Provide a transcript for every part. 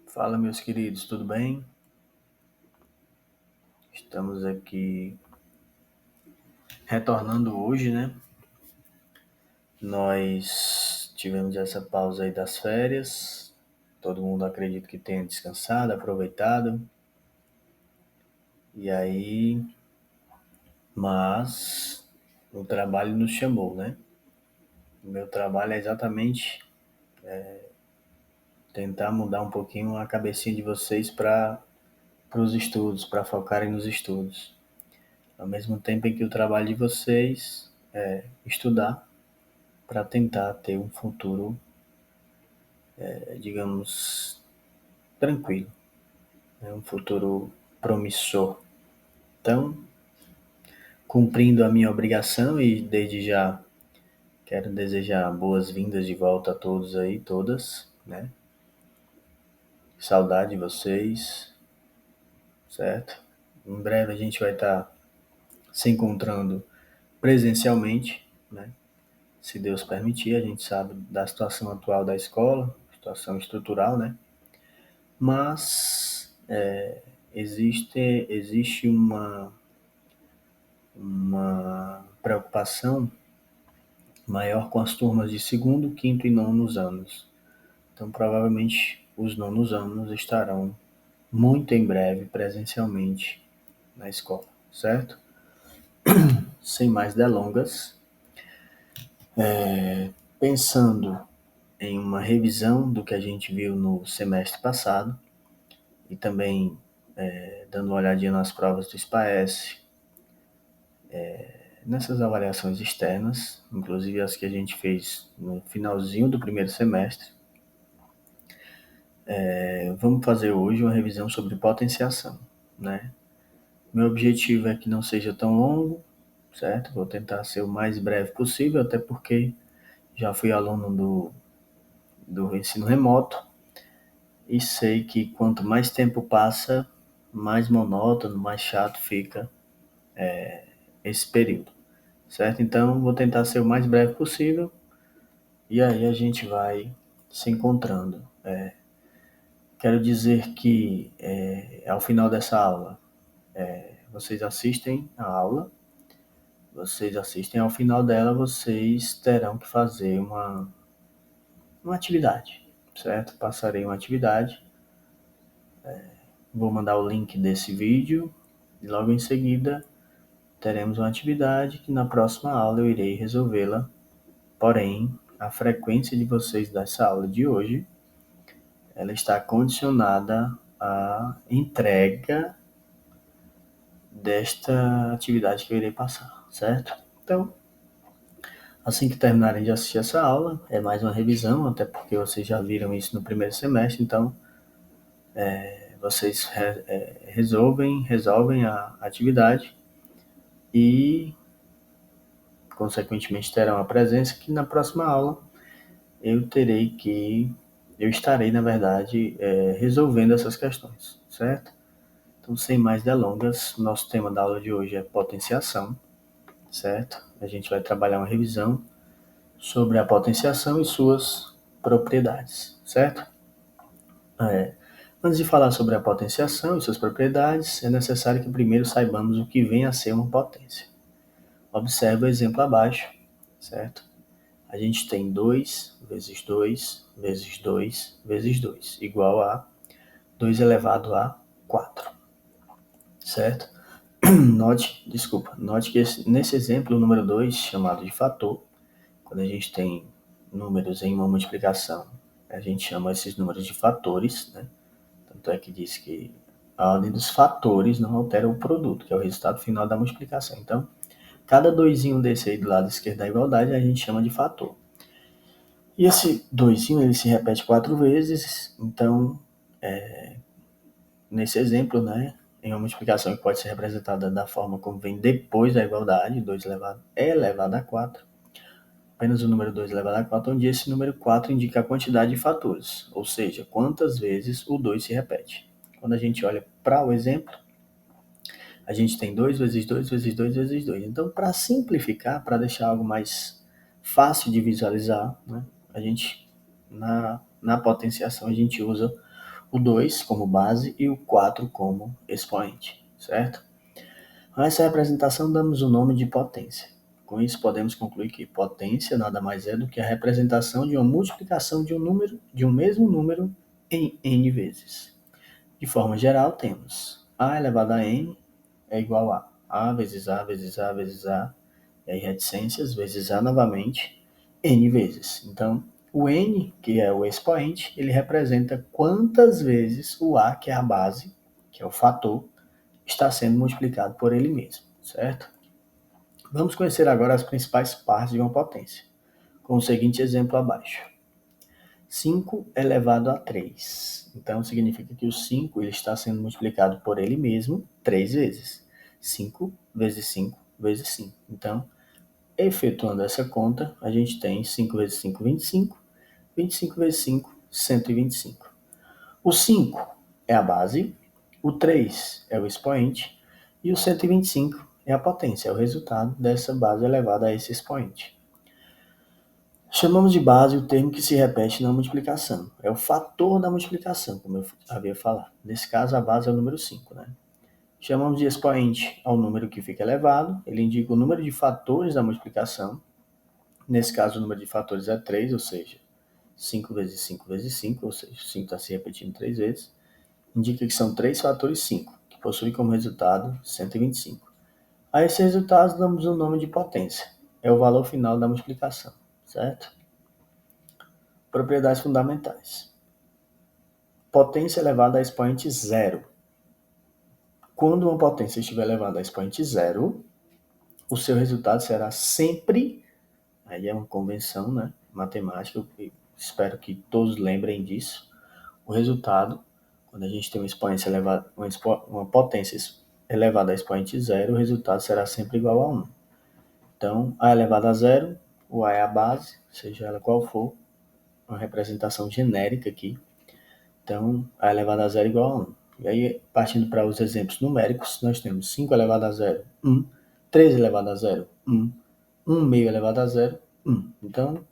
Fala, meus queridos, tudo bem? Estamos aqui retornando hoje, né? Nós tivemos essa pausa aí das férias. Todo mundo acredito que tenha descansado, aproveitado. E aí, mas o trabalho nos chamou, né? O meu trabalho é exatamente tentar mudar um pouquinho a cabecinha de vocês para os estudos, para focarem nos estudos. Ao mesmo tempo em que o trabalho de vocês é estudar para tentar ter um futuro, digamos, tranquilo, né? Um futuro promissor. Então, cumprindo a minha obrigação e desde já quero desejar boas-vindas de volta a todos aí, todas, né? Saudade de vocês, certo? Em breve a gente vai estar se encontrando presencialmente, né? Se Deus permitir, a gente sabe da situação atual da escola, situação estrutural, né? Mas existe uma preocupação maior com as turmas de segundo, quinto e nonos anos. Então, provavelmente, os nonos anos estarão muito em breve presencialmente na escola, certo? Sem mais delongas, pensando em uma revisão do que a gente viu no semestre passado e também dando uma olhadinha nas provas do SPAES, nessas avaliações externas, inclusive as que a gente fez no finalzinho do primeiro semestre, vamos fazer hoje uma revisão sobre potenciação, né? Meu objetivo é que não seja tão longo, certo? Vou tentar ser o mais breve possível, até porque já fui aluno do ensino remoto e sei que quanto mais tempo passa, mais monótono, mais chato fica esse período, certo? Então, vou tentar ser o mais breve possível e aí a gente vai se encontrando. Quero dizer que ao final dessa aula, vocês assistem a aula, vocês assistem ao final dela, vocês terão que fazer uma atividade, certo? Passarei uma atividade, vou mandar o link desse vídeo e logo em seguida teremos uma atividade que na próxima aula eu irei resolvê-la. Porém, a frequência de vocês dessa aula de hoje, ela está condicionada à entrega desta atividade que eu irei passar, certo? Então, assim que terminarem de assistir essa aula, é mais uma revisão, até porque vocês já viram isso no primeiro semestre, então vocês resolvem a atividade e, consequentemente, terão a presença que na próxima aula eu estarei, na verdade, resolvendo essas questões, certo? Então, sem mais delongas, nosso tema da aula de hoje é potenciação, certo? A gente vai trabalhar uma revisão sobre a potenciação e suas propriedades, certo? Antes de falar sobre a potenciação e suas propriedades, é necessário que primeiro saibamos o que vem a ser uma potência. Observe o exemplo abaixo, certo? A gente tem 2 vezes 2 vezes 2 vezes 2, igual a 2 elevado a 4, certo? Note que nesse exemplo, o número 2, chamado de fator, quando a gente tem números em uma multiplicação, a gente chama esses números de fatores, né? Tanto é que diz que a ordem dos fatores não altera o produto, que é o resultado final da multiplicação. Então, cada doisinho desse aí do lado esquerdo da igualdade a gente chama de fator. E esse doisinho ele se repete 4 vezes, então, nesse exemplo, né, em uma multiplicação que pode ser representada da forma como vem depois da igualdade, 2 elevado a 4, apenas o número 2 elevado a 4, onde esse número 4 indica a quantidade de fatores, ou seja, quantas vezes o 2 se repete. Quando a gente olha para o exemplo, a gente tem 2 vezes 2 vezes 2 vezes 2. Então, para simplificar, para deixar algo mais fácil de visualizar, né, a gente, na potenciação, a gente usa o 2 como base e o 4 como expoente, certo? A essa representação damos o nome de potência. Com isso, podemos concluir que potência nada mais é do que a representação de uma multiplicação de um mesmo número em n vezes. De forma geral, temos a elevado a n é igual a vezes a vezes a vezes a, e aí reticências vezes a novamente, n vezes. Então, o n, que é o expoente, ele representa quantas vezes o a, que é a base, que é o fator, está sendo multiplicado por ele mesmo, certo? Vamos conhecer agora as principais partes de uma potência, com o seguinte exemplo abaixo. 5 elevado a 3. Então, significa que o 5 ele está sendo multiplicado por ele mesmo 3 vezes. 5 vezes 5 vezes 5. Então, efetuando essa conta, a gente tem 5 vezes 5, 25. 25 vezes 5, 125. O 5 é a base, o 3 é o expoente e o 125 é a potência, é o resultado dessa base elevada a esse expoente. Chamamos de base o termo que se repete na multiplicação. É o fator da multiplicação, como eu havia falado. Nesse caso, a base é o número 5, né? Chamamos de expoente ao número que fica elevado. Ele indica o número de fatores da multiplicação. Nesse caso, o número de fatores é 3, ou seja, 5 vezes 5 vezes 5, ou seja, 5 está se repetindo 3 vezes. Indica que são 3 fatores 5, que possuem como resultado 125. A esses resultados damos o nome de potência. É o valor final da multiplicação, certo? Propriedades fundamentais. Potência elevada a expoente zero. Quando uma potência estiver elevada a expoente zero, o seu resultado será sempre, aí é uma convenção, né, matemática, eu espero que todos lembrem disso, o resultado, quando a gente tem uma potência elevada a expoente zero, o resultado será sempre igual a 1. Então, a elevado a zero, o a é a base, seja ela qual for, uma representação genérica aqui. Então, a elevado a zero é igual a 1. E aí, partindo para os exemplos numéricos, nós temos 5 elevado a zero, 1. 3 elevado a zero, 1. 1 meio elevado a zero, 1. Então,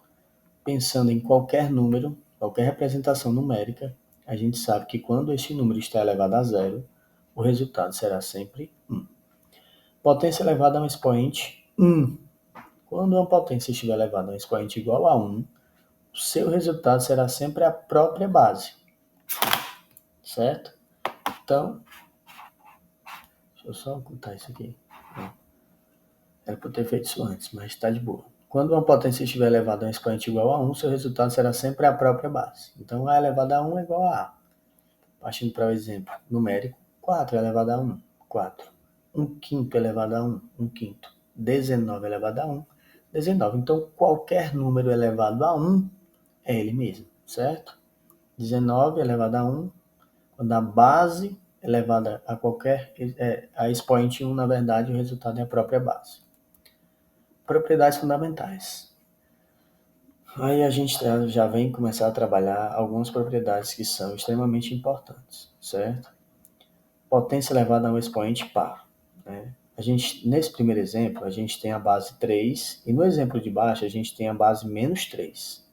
pensando em qualquer número, qualquer representação numérica, a gente sabe que quando este número está elevado a zero, o resultado será sempre 1. Potência elevada a um expoente 1. Quando uma potência estiver elevada a um expoente igual a 1, o seu resultado será sempre a própria base, certo? Então, deixa eu só ocultar isso aqui. Era para eu ter feito isso antes, mas está de boa. Quando uma potência estiver elevada a um expoente igual a 1, seu resultado será sempre a própria base. Então, A elevado a 1 é igual a A. Partindo para o exemplo numérico, 4 elevado a 1, 4. 1 quinto elevado a 1, 1 quinto. 19 elevado a 1, 19. Então, qualquer número elevado a 1 é ele mesmo, certo? 19 elevado a 1, quando a base elevada a a expoente 1, na verdade, o resultado é a própria base. Propriedades fundamentais. Aí a gente já vem começar a trabalhar algumas propriedades que são extremamente importantes, certo? Potência elevada a um expoente par, né? Nesse primeiro exemplo, a gente tem a base 3, e no exemplo de baixo, a gente tem a base menos 3,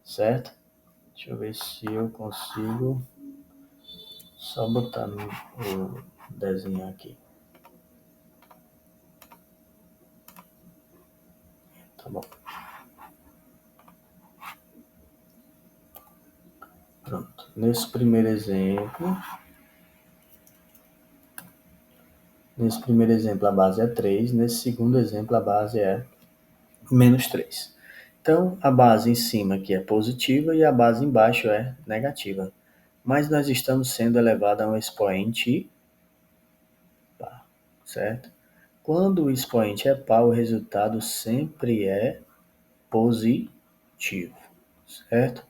certo? Deixa eu ver se eu consigo só botar o desenho aqui. Tá bom. Pronto. Nesse primeiro exemplo a base é 3. Nesse segundo exemplo, a base é menos 3. Então, a base em cima aqui é positiva e a base embaixo é negativa. Mas nós estamos sendo elevados a um expoente par, certo? Quando o expoente é par, o resultado sempre é positivo, certo?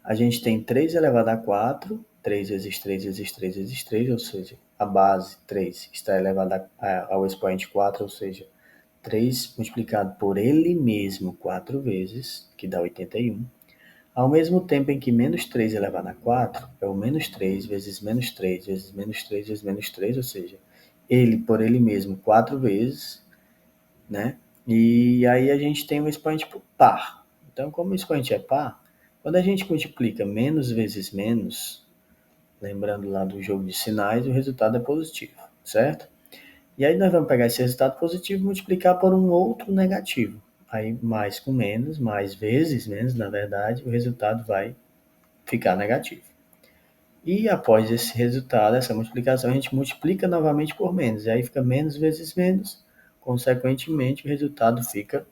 A gente tem 3 elevado a 4, 3 vezes 3 vezes 3 vezes 3, ou seja, a base 3 está elevada ao expoente 4, ou seja, 3 multiplicado por ele mesmo 4 vezes, que dá 81. Ao mesmo tempo em que menos 3 elevado a 4 é o menos 3 vezes menos 3 vezes menos 3 vezes menos 3, ou seja, ele por ele mesmo 4 vezes, né? E aí a gente tem um expoente par. Então, como o expoente é par, quando a gente multiplica menos vezes menos, Lembrando lá do jogo de sinais, o resultado é positivo, certo? E aí nós vamos pegar esse resultado positivo e multiplicar por um outro negativo. Aí mais com menos, mais vezes menos, na verdade, o resultado vai ficar negativo. E após esse resultado, essa multiplicação, a gente multiplica novamente por menos. E aí fica menos vezes menos, consequentemente o resultado fica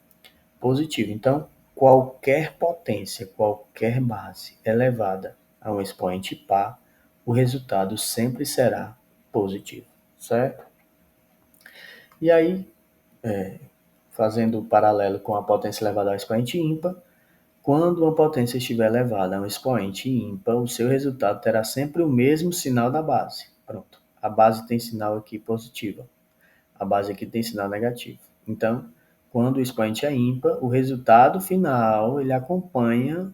positivo. Então, qualquer potência, qualquer base elevada a um expoente par, o resultado sempre será positivo, certo? E aí, fazendo o paralelo com a potência elevada ao expoente ímpar, quando uma potência estiver elevada a um expoente ímpar, o seu resultado terá sempre o mesmo sinal da base. Pronto. A base tem sinal aqui positivo. A base aqui tem sinal negativo. Então, quando o expoente é ímpar, o resultado final ele acompanha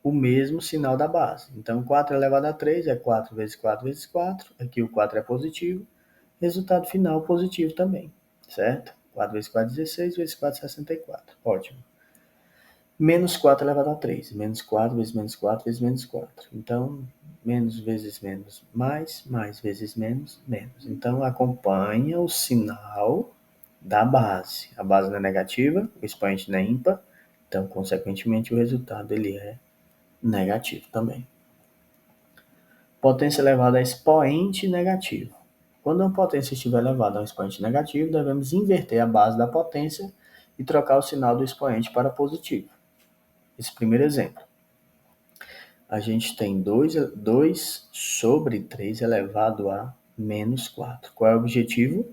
o mesmo sinal da base. Então, 4 elevado a 3 é 4 vezes 4 vezes 4. Aqui o 4 é positivo. Resultado final positivo também, certo? 4 vezes 4 é 16, vezes 4 é 64. Ótimo. Menos 4 elevado a 3. Menos 4 vezes menos 4 vezes menos 4. Então, menos vezes menos, mais vezes menos, menos. Então, acompanha o sinal da base. A base não é negativa, o expoente não é ímpar. Então, consequentemente, o resultado ele é negativo também. Potência elevada a expoente negativo. Quando uma potência estiver elevada a um expoente negativo, devemos inverter a base da potência e trocar o sinal do expoente para positivo. Esse primeiro exemplo. A gente tem 2 sobre 3 elevado a menos 4. Qual é o objetivo?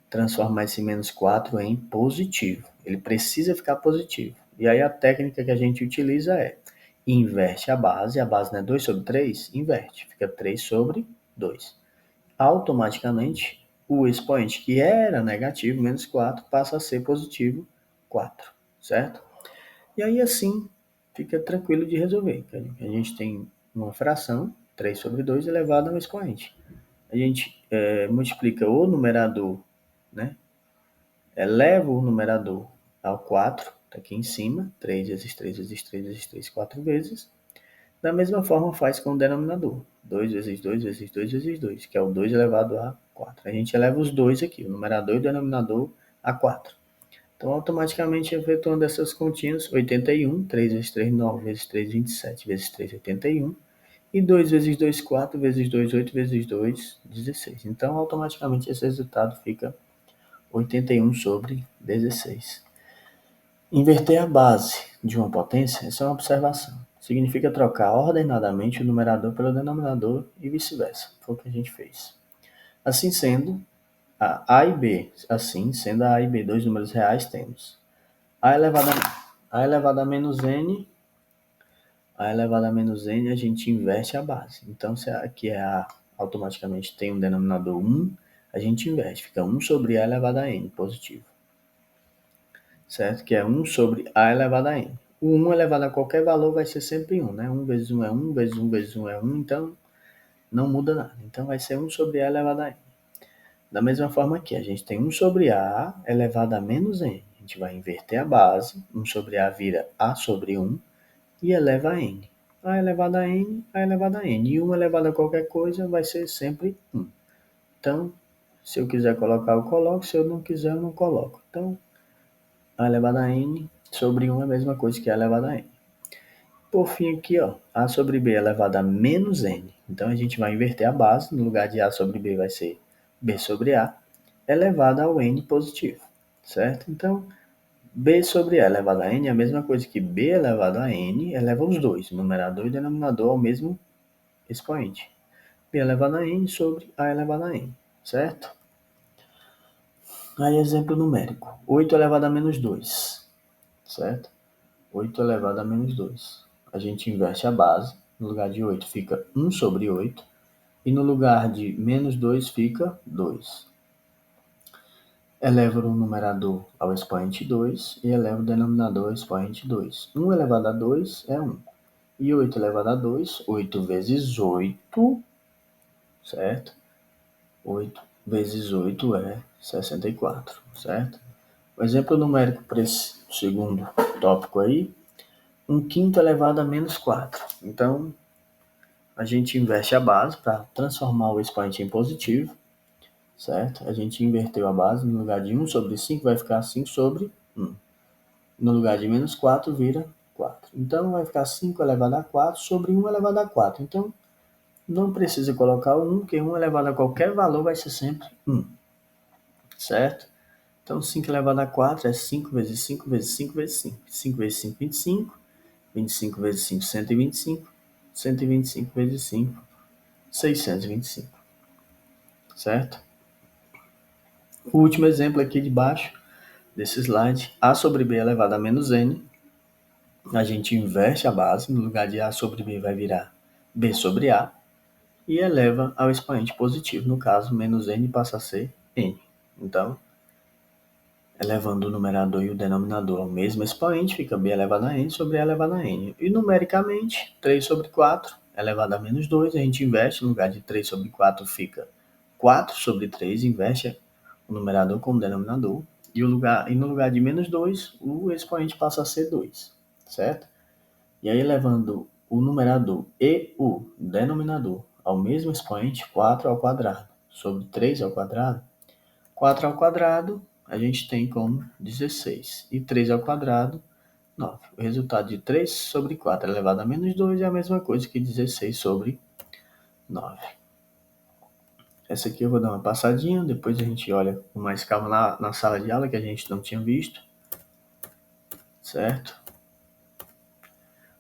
Transformar esse menos 4 em positivo. Ele precisa ficar positivo. E aí a técnica que a gente utiliza é inverte a base não é 2 sobre 3, inverte, fica 3 sobre 2. Automaticamente, o expoente que era negativo, menos 4, passa a ser positivo, 4, certo? E aí assim fica tranquilo de resolver. A gente tem uma fração, 3 sobre 2, elevado a um expoente. A gente multiplica o numerador, né? Eleva o numerador ao 4, está aqui em cima, 3 vezes 3 vezes 3 vezes 3, 4 vezes. Da mesma forma faz com o denominador, 2 vezes 2 vezes 2 vezes 2, que é o 2 elevado a 4. A gente eleva os dois aqui, o numerador e o denominador, a 4. Então, automaticamente, efetuando essas continhas, 81, 3 vezes 3, 9, vezes 3, 27, vezes 3, 81. E 2 vezes 2, 4, vezes 2, 8, vezes 2, 16. Então, automaticamente, esse resultado fica 81 sobre 16. Inverter a base de uma potência, essa é uma observação. Significa trocar ordenadamente o numerador pelo denominador e vice-versa. Foi o que a gente fez. Assim sendo, A e B, a e B dois números reais, temos a elevado a menos n, a gente inverte a base. Então, se aqui é A, automaticamente tem um denominador 1, a gente inverte, fica 1 sobre A elevado a n, positivo. Certo? Que é 1 sobre A elevado a n. O 1 elevado a qualquer valor vai ser sempre 1, né? 1 vezes 1 é 1, vezes 1 vezes 1 é 1, então não muda nada. Então vai ser 1 sobre A elevado a n. Da mesma forma aqui, a gente tem 1 sobre A elevado a menos n. A gente vai inverter a base, 1 sobre A vira A sobre 1 e eleva a n. A elevado a n, A elevado a n. E 1 elevado a qualquer coisa vai ser sempre 1. Então, se eu quiser colocar, eu coloco. Se eu não quiser, eu não coloco. Então, A elevado a n sobre 1 é a mesma coisa que A elevado a n. Por fim aqui, ó, A sobre B elevado a menos n. Então, a gente vai inverter a base. No lugar de A sobre B vai ser B sobre A elevado ao n positivo, certo? Então, B sobre A elevado a n é a mesma coisa que B elevado a n eleva os dois, numerador e denominador, ao mesmo expoente. B elevado a n sobre A elevado a n, certo? Aí, exemplo numérico. 8 elevado a menos 2, certo? 8 elevado a menos 2. A gente inverte a base. No lugar de 8 fica 1 sobre 8. E no lugar de menos 2 fica 2. Eleva o numerador ao expoente 2 e eleva o denominador ao expoente 2. 1 elevado a 2 é 1. E 8 elevado a 2, 8 vezes 8, certo? 8 vezes 8 é 64, certo? O exemplo numérico para esse segundo tópico aí, 1 quinto elevado a menos 4. Então, a gente inverte a base para transformar o expoente em positivo, certo? A gente inverteu a base, no lugar de 1 sobre 5 vai ficar 5 sobre 1. No lugar de menos 4 vira 4. Então vai ficar 5 elevado a 4 sobre 1 elevado a 4. Então não precisa colocar o 1, porque 1 elevado a qualquer valor vai ser sempre 1, certo? Então 5 elevado a 4 é 5 vezes 5 vezes 5 vezes 5. 5 vezes 5, 25. 25 vezes 5, 125. 125 vezes 5, 625, certo? O último exemplo aqui de baixo desse slide, a sobre b elevado a menos n, a gente inverte a base, no lugar de a sobre b vai virar b sobre a, e eleva ao expoente positivo, no caso, menos n passa a ser n. Então, elevando o numerador e o denominador ao mesmo expoente, fica b elevado a n sobre a elevado a n. E numericamente, 3 sobre 4 elevado a menos 2, a gente inverte, no lugar de 3 sobre 4 fica 4 sobre 3, inverte o numerador com o denominador, e no lugar de menos 2, o expoente passa a ser 2, certo? E aí, levando o numerador e o denominador ao mesmo expoente, 4 ao quadrado sobre 3 ao quadrado, 4 ao quadrado a gente tem como 16, e 3 ao quadrado, 9. O resultado de 3 sobre 4 elevado a menos 2 é a mesma coisa que 16 sobre 9. Essa aqui eu vou dar uma passadinha, depois a gente olha com mais calma na sala de aula, que a gente não tinha visto, certo?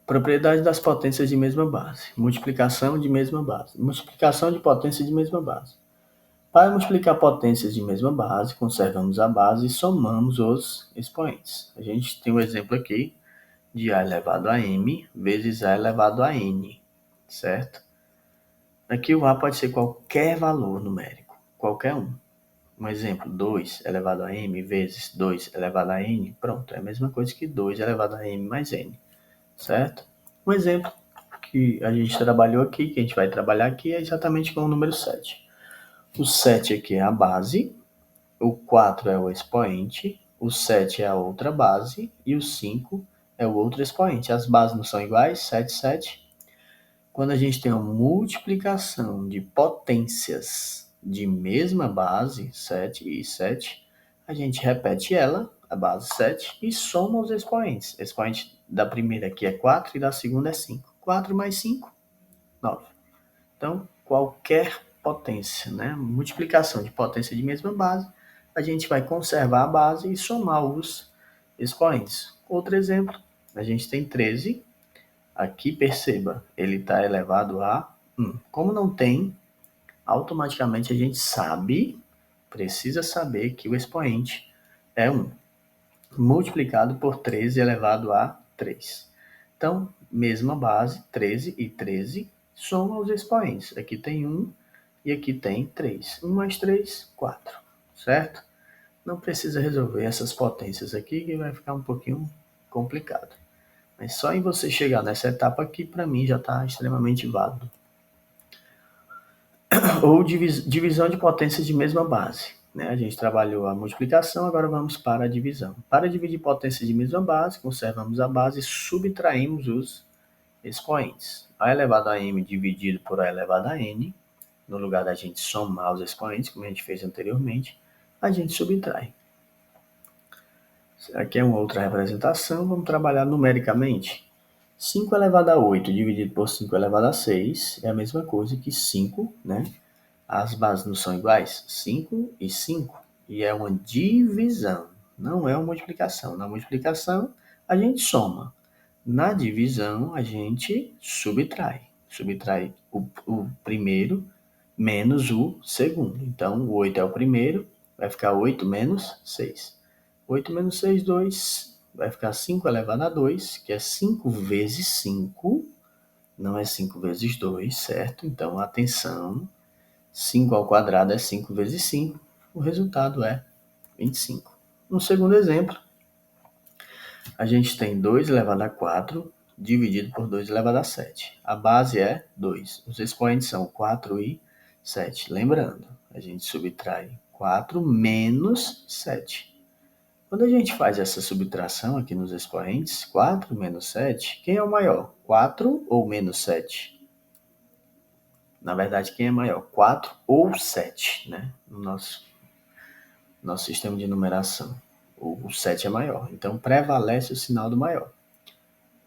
Propriedade das potências de mesma base. Multiplicação de mesma base. Multiplicação de potências de mesma base. Para multiplicar potências de mesma base, conservamos a base e somamos os expoentes. A gente tem um exemplo aqui de a elevado a m vezes a elevado a n, certo? Aqui o a pode ser qualquer valor numérico, qualquer um. Um exemplo, 2 elevado a m vezes 2 elevado a n, pronto, é a mesma coisa que 2 elevado a m mais n, certo? Um exemplo que a gente trabalhou aqui, que a gente vai trabalhar aqui, é exatamente com o número 7. O 7 aqui é a base, o 4 é o expoente, o 7 é a outra base e o 5 é o outro expoente. As bases não são iguais, 7, 7. Quando a gente tem uma multiplicação de potências de mesma base, 7 e 7, a gente repete ela, a base 7, e soma os expoentes. O expoente da primeira aqui é 4 e da segunda é 5. 4 mais 5, 9. Então, qualquer potência, né? Multiplicação de potência de mesma base, a gente vai conservar a base e somar os expoentes. Outro exemplo, a gente tem 13. Aqui, perceba, ele está elevado a 1. Como não tem, automaticamente a gente precisa saber que o expoente é 1. Multiplicado por 13 elevado a 3. Então, mesma base, 13 e 13, soma os expoentes. Aqui tem 1 e aqui tem 3. 1 mais 3, 4, certo? Não precisa resolver essas potências aqui, que vai ficar um pouquinho complicado. Mas só em você chegar nessa etapa aqui, para mim, já está extremamente válido. Ou divisão de potências de mesma base. Né? A gente trabalhou a multiplicação, agora vamos para a divisão. Para dividir potências de mesma base, conservamos a base e subtraímos os expoentes. A elevado a m dividido por a elevado a n, no lugar da gente somar os expoentes, como a gente fez anteriormente, a gente subtrai. Aqui é uma outra representação, vamos trabalhar numericamente. 5 elevado a 8 dividido por 5 elevado a 6 é a mesma coisa que 5, né? As bases não são iguais? 5 e 5. E é uma divisão, não é uma multiplicação. Na multiplicação, a gente soma. Na divisão, a gente subtrai. Subtrai o primeiro menos o segundo. Então, o 8 é o primeiro, vai ficar 8 menos 6. 8 menos 6, 2. Vai ficar 5 elevado a 2, que é 5 vezes 5. Não é 5 vezes 2, certo? Então, atenção. 5 ao quadrado é 5 vezes 5. O resultado é 25. No segundo exemplo, a gente tem 2 elevado a 4 dividido por 2 elevado a 7. A base é 2. Os expoentes são 4 e 7. Lembrando, a gente subtrai 4 menos 7. Quando a gente faz essa subtração aqui nos expoentes, 4 menos 7, quem é o maior? 4 ou menos 7? Na verdade, quem é maior? 4 ou 7, né? No nosso sistema de numeração. O 7 é maior. Então, prevalece o sinal do maior.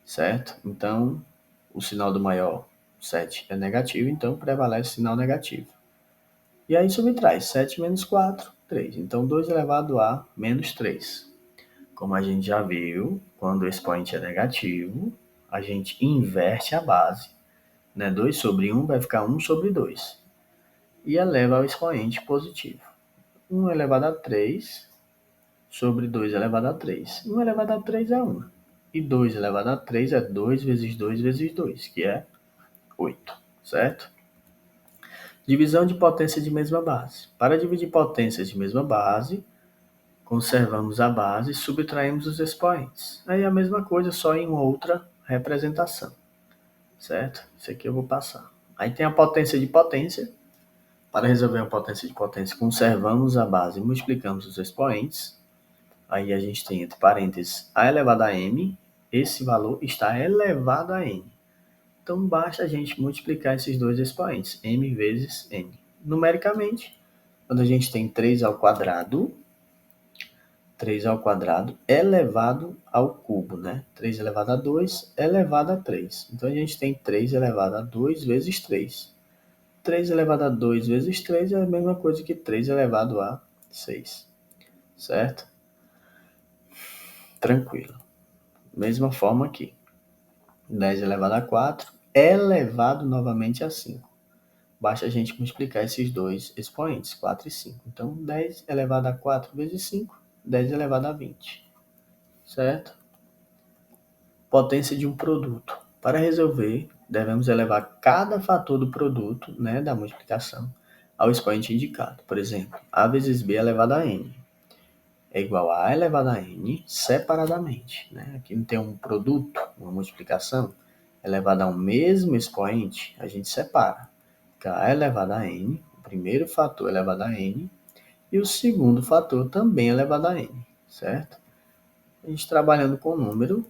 Certo? Então, o sinal do maior, 7, é negativo, então prevalece o sinal negativo. E aí subtrai 7 menos 4, 3. Então, 2 elevado a menos 3. Como a gente já viu, quando o expoente é negativo, a gente inverte a base. Né? 2 sobre 1 vai ficar 1 sobre 2. E eleva ao expoente positivo. 1 elevado a 3 sobre 2 elevado a 3. 1 elevado a 3 é 1. E 2 elevado a 3 é 2 vezes 2 vezes 2, que é 8, certo? Divisão de potência de mesma base. Para dividir potências de mesma base, conservamos a base e subtraímos os expoentes. Aí a mesma coisa, só em outra representação, certo? Isso aqui eu vou passar. Aí tem a potência de potência. Para resolver a potência de potência, conservamos a base e multiplicamos os expoentes. Aí a gente tem entre parênteses a elevado a m. Esse valor está elevado a n. Então, basta a gente multiplicar esses dois expoentes, m vezes n. Numericamente, quando a gente tem 3 ao quadrado elevado ao cubo, né? 3 elevado a 2 elevado a 3. Então, a gente tem 3 elevado a 2 vezes 3. 3 elevado a 2 vezes 3 é a mesma coisa que 3 elevado a 6. Certo? Tranquilo. Mesma forma aqui. 10 elevado a 4 elevado novamente a 5. Basta a gente multiplicar esses dois expoentes, 4 e 5. Então, 10 elevado a 4 vezes 5, 10 elevado a 20. Certo? Potência de um produto. Para resolver, devemos elevar cada fator do produto, né, da multiplicação, ao expoente indicado. Por exemplo, A vezes B elevado a N é igual a elevado a N separadamente. Né? Aqui não tem um produto, uma multiplicação, elevado a um mesmo expoente, a gente separa. A elevado a N, o primeiro fator elevado a N, e o segundo fator também elevado a N, certo? A gente trabalhando com o número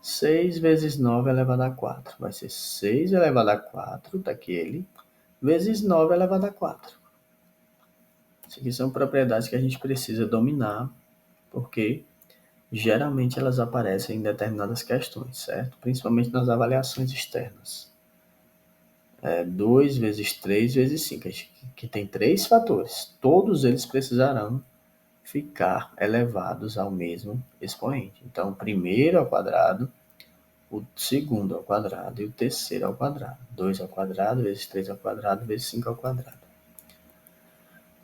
6 vezes 9 elevado a 4. Vai ser 6 elevado a 4, daquele, vezes 9 elevado a 4. Isso aqui são propriedades que a gente precisa dominar, porque geralmente elas aparecem em determinadas questões, certo? Principalmente nas avaliações externas. 2 vezes 3 vezes 5, que tem 3 fatores. Todos eles precisarão ficar elevados ao mesmo expoente. Então, o primeiro ao quadrado, o segundo ao quadrado e o terceiro ao quadrado. 2 ao quadrado vezes 3 ao quadrado vezes 5 ao quadrado.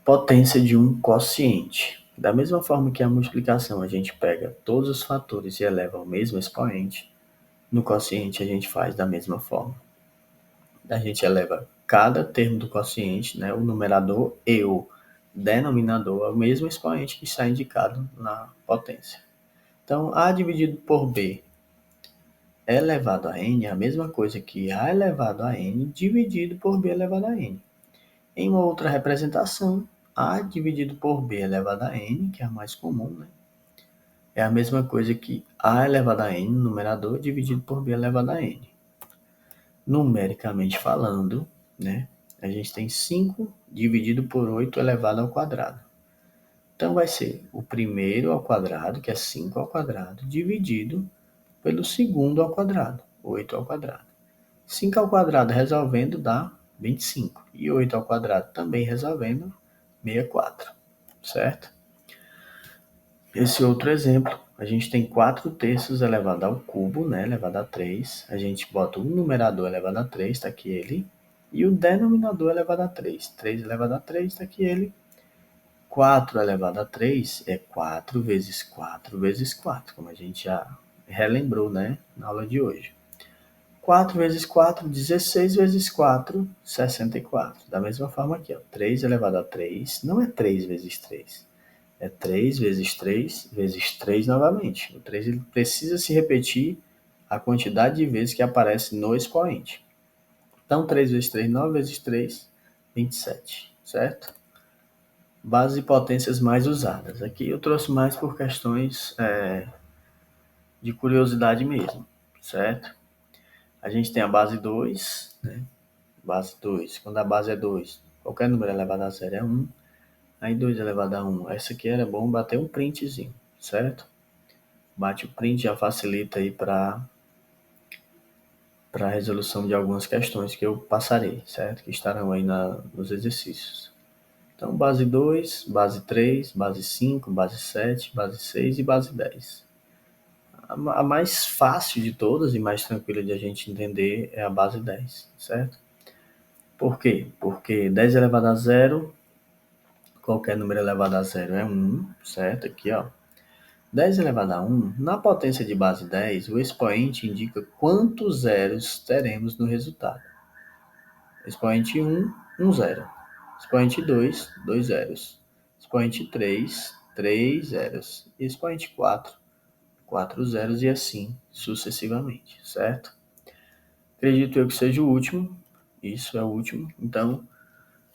Potência de um quociente. Da mesma forma que a multiplicação a gente pega todos os fatores e eleva ao mesmo expoente, no quociente a gente faz da mesma forma. A gente eleva cada termo do quociente, né, o numerador e o denominador ao mesmo expoente que está indicado na potência. Então, A dividido por B elevado a N é a mesma coisa que A elevado a N dividido por B elevado a N. Em uma outra representação, A dividido por B elevado a N, que é a mais comum, né, é a mesma coisa que A elevado a N, numerador, dividido por B elevado a N. Numericamente falando, né, a gente tem 5 dividido por 8 elevado ao quadrado. Então, vai ser o primeiro ao quadrado, que é 5 ao quadrado, dividido pelo segundo ao quadrado, 8 ao quadrado. 5 ao quadrado resolvendo dá 25. E 8 ao quadrado também resolvendo, 64. Certo? Esse outro exemplo, a gente tem 4 terços elevado ao cubo, né, elevado a 3. A gente bota o numerador elevado a 3, está aqui ele. E o denominador elevado a 3. 3 elevado a 3, está aqui ele. 4 elevado a 3 é 4 vezes 4 vezes 4, como a gente já relembrou, né, na aula de hoje. 4 vezes 4, 16 vezes 4, 64. Da mesma forma aqui, ó, 3 elevado a 3 não é 3 vezes 3. É 3 vezes 3 vezes 3 novamente. O 3 ele precisa se repetir a quantidade de vezes que aparece no expoente. Então, 3 vezes 3, 9 vezes 3, 27, certo? Bases e potências mais usadas. Aqui eu trouxe mais por questões de curiosidade mesmo, certo? A gente tem a base 2, né? base 2. Quando a base é 2, qualquer número elevado a zero é 1. Aí 2 elevado a 1. Essa aqui era bom bater um printzinho, certo? Bate o print, já facilita aí para a resolução de algumas questões que eu passarei, certo? Que estarão aí nos exercícios. Então, base 2, base 3, base 5, base 7, base 6 e base 10. A mais fácil de todas e mais tranquila de a gente entender é a base 10, certo? Por quê? Porque 10 elevado a zero, qualquer número elevado a zero é 1, certo? Aqui, ó. 10 elevado a 1, na potência de base 10, o expoente indica quantos zeros teremos no resultado. Expoente 1, 1 zero. Expoente 2, 2 zeros. Expoente 3, 3 zeros. E expoente 4, 4 zeros e assim sucessivamente, certo? Acredito eu que seja o último. Isso é o último. Então,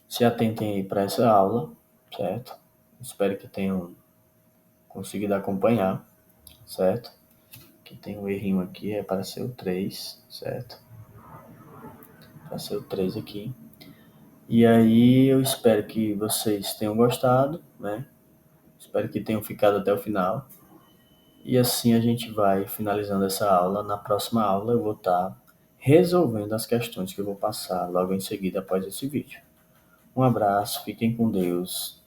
se atentem aí para essa aula, certo? Espero que tenham conseguido acompanhar, certo? Que tem um errinho aqui, é para ser o 3, certo? Para ser o 3 aqui. E aí eu espero que vocês tenham gostado, né? Espero que tenham ficado até o final. E assim a gente vai finalizando essa aula. Na próxima aula eu vou estar resolvendo as questões que eu vou passar logo em seguida após esse vídeo. Um abraço, fiquem com Deus.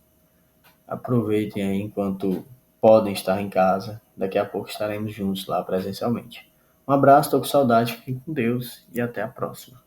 Aproveitem aí enquanto podem estar em casa. Daqui a pouco estaremos juntos lá presencialmente. Um abraço, estou com saudade, fiquem com Deus e até a próxima.